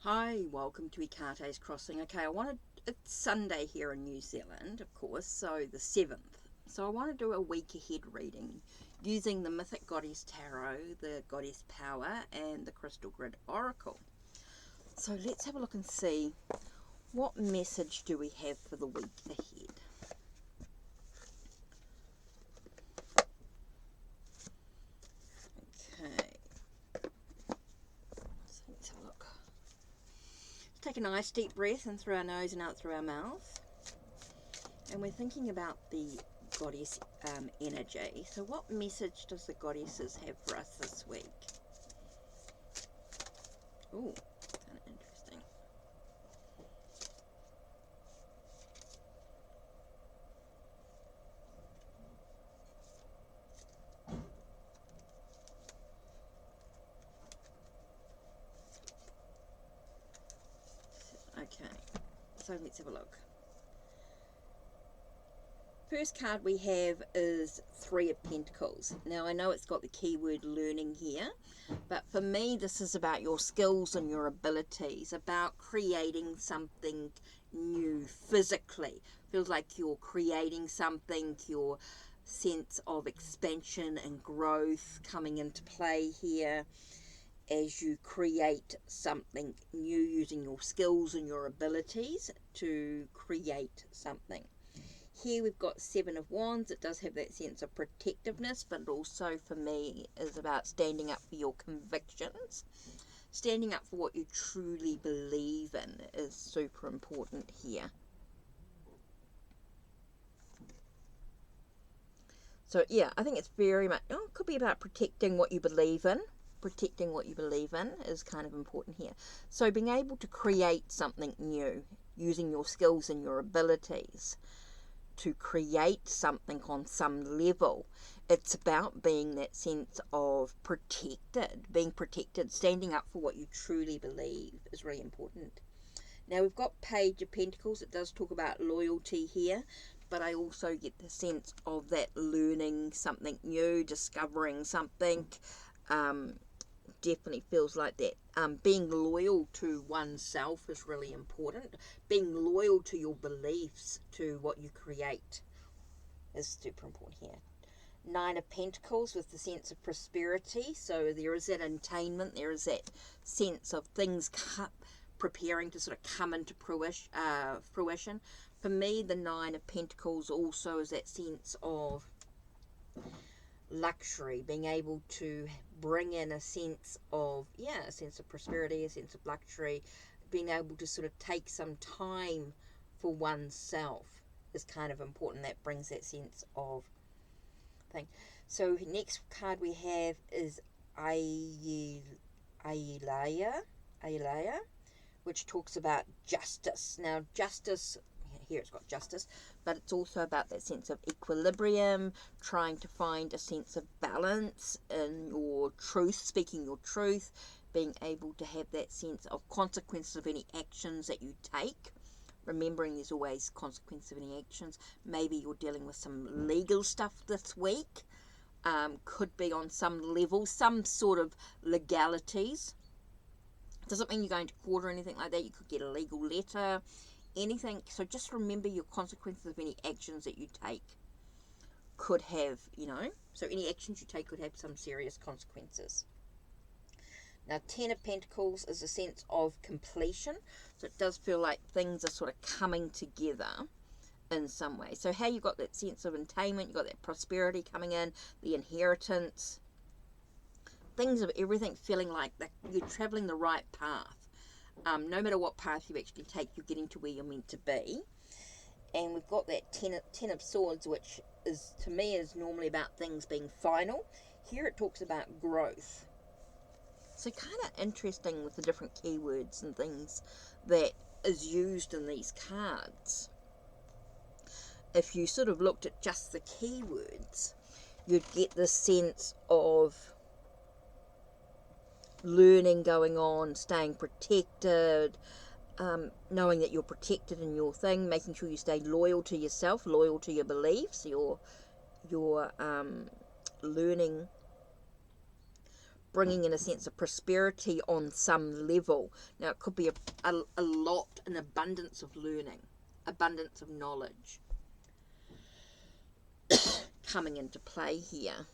Hi, welcome to Ikate's Crossing. Okay, it's Sunday here in New Zealand, of course, so the 7th. So I want to do a week ahead reading using the Mythic Goddess Tarot, the Goddess Power, and the Crystal Grid Oracle. So let's have a look and see what message do we have for the week ahead. Okay, so let's have a look. Take a nice deep breath in through our nose and out through our mouth. And we're thinking about the goddess energy. So what message does the goddesses have for us this week? Ooh, kind of interesting. Okay, so let's have a look. First card we have is Three of Pentacles. Now I know it's got the keyword learning here, but for me this is about your skills and your abilities, about creating something new physically. Feels like you're creating something, your sense of expansion and growth coming into play here as you create something new using your skills and your abilities to create something. Here we've got Seven of Wands. It does have that sense of protectiveness, but it also for me is about standing up for your convictions. Standing up for what you truly believe in is super important here. So yeah, I think it's very much, it could be about protecting what you believe in. Protecting what you believe in is kind of important here. So being able to create something new using your skills and your abilities to create something on some level. It's about being that sense of being protected, standing up for what you truly believe is really important. Now we've got Page of Pentacles. It does talk about loyalty here, but I also get the sense of that learning something new, discovering something. Definitely feels like that. Being loyal to oneself is really important. Being loyal to your beliefs, to what you create, is super important here. Nine of Pentacles with the sense of prosperity. So there is that attainment, there is that sense of things preparing to sort of come into fruition. For me, the Nine of Pentacles also is that sense of luxury, being able to bring in a sense of prosperity, a sense of luxury, being able to sort of take some time for oneself is kind of important. That brings that sense of thing. So next card we have is Ayalaya, which talks about justice. Now justice, here it's got justice, but it's also about that sense of equilibrium, trying to find a sense of balance in your truth, speaking your truth, being able to have that sense of consequences of any actions that you take. Remembering there's always consequences of any actions. Maybe you're dealing with some legal stuff this week. Could be on some level, some sort of legalities. Doesn't mean you're going to court or anything like that. You could get a legal letter, anything. So just remember your consequences of any actions that you take could have, so any actions you take could have some serious consequences. Now, Ten of Pentacles is a sense of completion. So it does feel like things are sort of coming together in some way. So how you got that sense of attainment, you got that prosperity coming in, the inheritance, things of everything feeling like that you're traveling the right path. No matter what path you actually take, you're getting to where you're meant to be. And we've got that ten of Swords, which is, to me, is normally about things being final. Here it talks about growth. So kind of interesting with the different keywords and things that is used in these cards. If you sort of looked at just the keywords, you'd get this sense of learning going on, staying protected, knowing that you're protected in your thing, making sure you stay loyal to yourself, loyal to your beliefs, your learning bringing in a sense of prosperity on some level. Now, it could be a lot, an abundance of learning, abundance of knowledge coming into play here.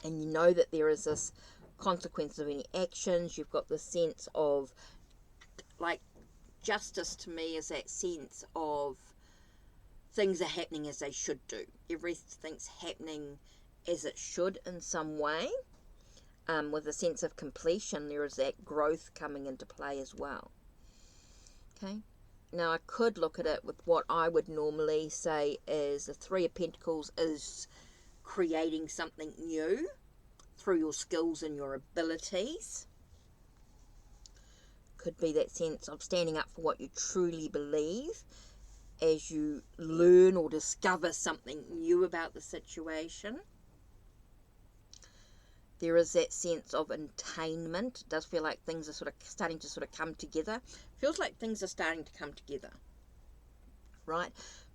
And you know that there is this consequence of any actions. You've got the sense of, like, justice to me is that sense of things are happening as they should do. Everything's happening as it should in some way. With a sense of completion, there is that growth coming into play as well. Okay. Now, I could look at it with what I would normally say is the Three of Pentacles is creating something new through your skills and your abilities. Could be that sense of standing up for what you truly believe as you learn or discover something new about the situation. There is that sense of attainment. It does feel like things are sort of starting to sort of come together. Feels like things are starting to come together, right?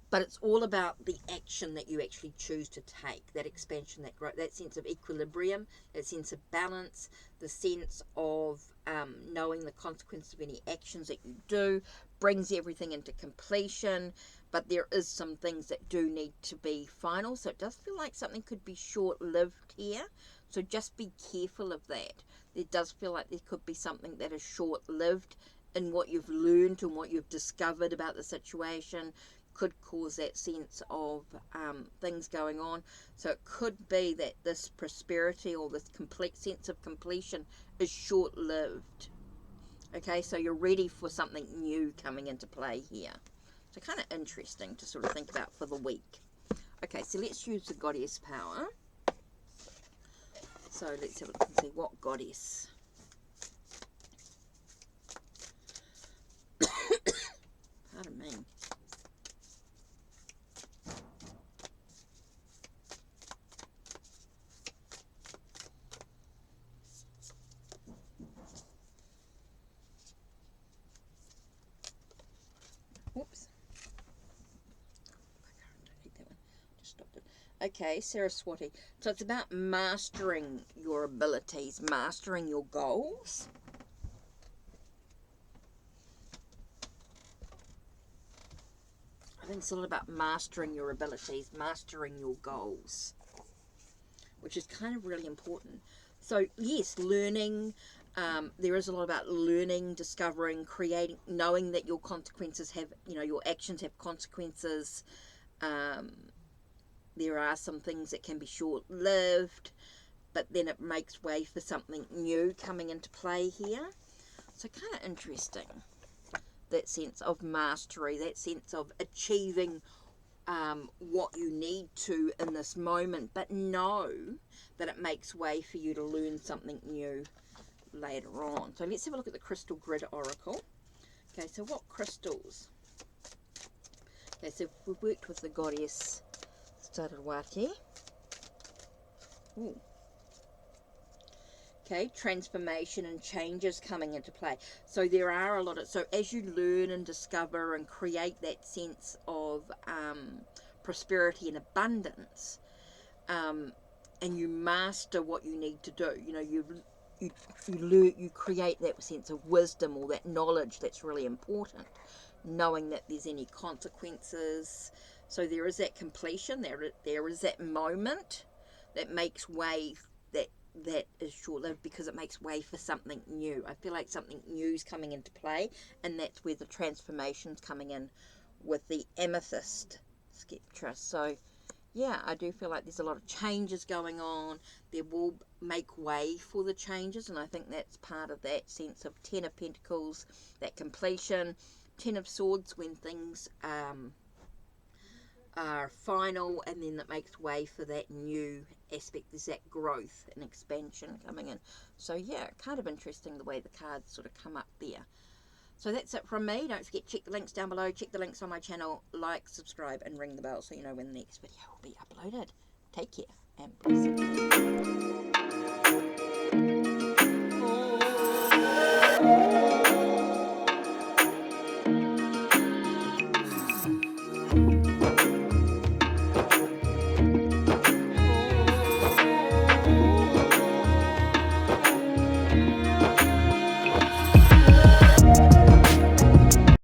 But it's all about the action that you actually choose to take, that expansion, that growth, that sense of equilibrium, that sense of balance, the sense of knowing the consequence of any actions that you do, brings everything into completion. But there is some things that do need to be final. So it does feel like something could be short-lived here. So just be careful of that. It does feel like there could be something that is short-lived in what you've learned and what you've discovered about the situation. Could cause that sense of things going on. So it could be that this prosperity or this complete sense of completion is short-lived. Okay, so you're ready for something new coming into play here. So kind of interesting to sort of think about for the week. Okay, so let's use the goddess power. So let's have a look and see what goddess. Pardon me. Whoops. I don't need that one. Just stopped it. Okay, Saraswati. So it's about mastering your abilities, mastering your goals. I think it's all about mastering your abilities, mastering your goals, which is kind of really important. So yes, learning. There is a lot about learning, discovering, creating, knowing that your consequences have, your actions have consequences. There are some things that can be short-lived, but then it makes way for something new coming into play here. So kind of interesting, that sense of mastery, that sense of achieving what you need to in this moment, but know that it makes way for you to learn something new later on. So let's have a look at the Crystal Grid Oracle. Okay, so what crystals? Okay, so we've worked with the goddess Saraswati. Ooh. Okay, transformation and changes coming into play. So there are a lot of, so as you learn and discover and create that sense of prosperity and abundance, and you master what you need to do, you create that sense of wisdom or that knowledge that's really important, knowing that there's any consequences. So there is that completion, there is that moment that makes way, that is short-lived because it makes way for something new. I feel like something new is coming into play, and that's where the transformation's coming in with the amethyst scepter. So yeah, I do feel like there's a lot of changes going on. There will make way for the changes, and I think that's part of that sense of Ten of Pentacles, that completion. Ten of Swords, when things are final, and then that makes way for that new aspect. There's that growth and expansion coming in. So yeah, kind of interesting the way the cards sort of come up there. So that's it from me. Don't forget, check the links down below, check the links on my channel, like, subscribe and ring the bell so you know when the next video will be uploaded. Take care and blessings.